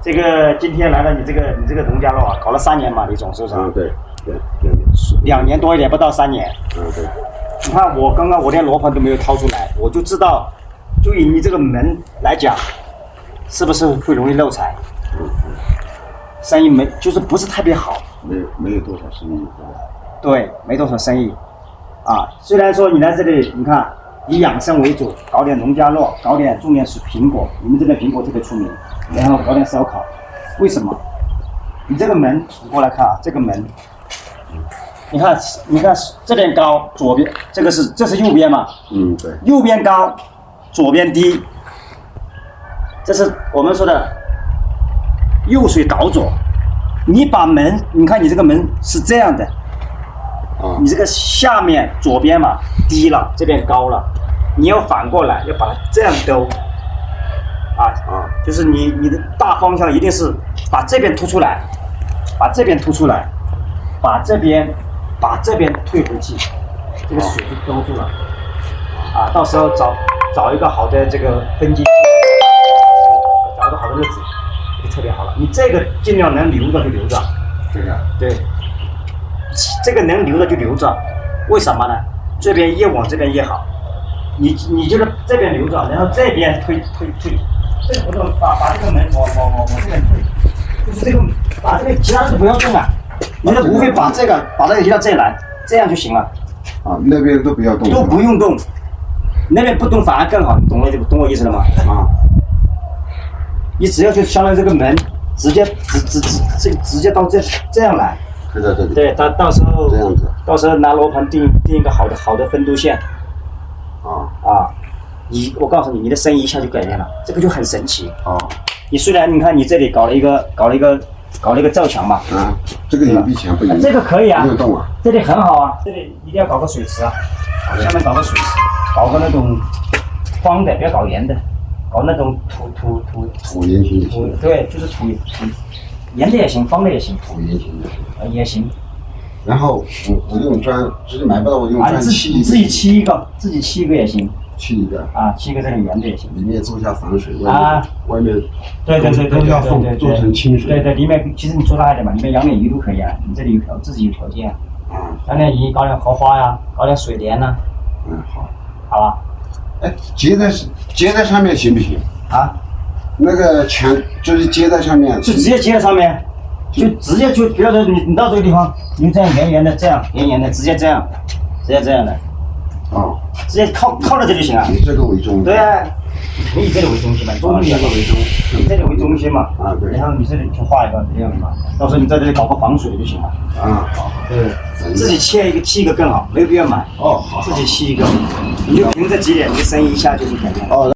这个今天来了你这个农家乐啊，搞了3年嘛，李总是不是？对2年多一点，不到3年。对。你看我刚刚我连罗盘都没有掏出来，我就知道，就以你这个门来讲，是不是会容易漏财？生意就是不是特别好。没有多少生意。对，没多少生意。啊，虽然说你来这里，你看以养生为主，搞点农家乐，种点是苹果，你们这边苹果特别出名，然后搞点烧烤，为什么？你这个门，你过来看啊，这个门，你看这边高，左边这是右边嘛？对。右边高，左边低，这是我们说的右水倒左。你把门，你看你这个门是这样的。你这个下面左边嘛低了，这边高了，你要反过来，要把它这样兜，就是你的大方向一定是把这边凸出来，把这边退回去，这个水就兜住了，到时候找一个好的这个分机，找一个好的日子就特别好了。你这个尽量能留着就留着，这个对。这个能留着就留着，为什么呢？这边越往这边越好。你就是这边留着，然后这边推，这个不动，把这个门往这边推，就是这个把这个其他的不要动了，你就无非把这个移到这来，这样就行了。那边都不要动，都不用动，那边不动反而更好，懂我意思了吗？你只要就相当于这个门直接到这样来。在这里。对，到时候这样子，到时候拿罗盘定一个好的分度线。我告诉你，你的生意一下就改变了，这个就很神奇。你虽然你看你这里搞了一个罩墙嘛。这个隐蔽墙不行。这个可以啊。不用动啊。这里很好啊，这里一定要搞个水池啊，下面搞个水池，搞个那种方的，不要搞圆的，搞那种土圆形的行。对，就是土圆的也行，方的也行。土圆形的也行。然后我用砖，实际买不到，我用砖砌。自己砌一个也行。砌一个。砌一个这个圆的也行。里面做下防水，外面对都要做成清水。对，里面其实你做大一点嘛，里面养点鱼都可以啊。你这里自己有条件。养点鱼，搞点荷花呀，搞点水莲呐。好。好吧。接在上面行不行？那个墙就是接在上面。就直接接在上面，就直接比如说你到这个地方，你这样圆的，这样圆的，直接这样的。直接靠着这就行了。以这个为中心。对啊，你以这里为中心嘛，中心为中心，以这里为中心嘛。对。然后你这里就画一个这样的嘛，到时候你在这里搞个防水就行了。好。对。自己砌一个更好，没有必要买。好。自己砌一个，你就凭这几点，你的生意一下就是改变了。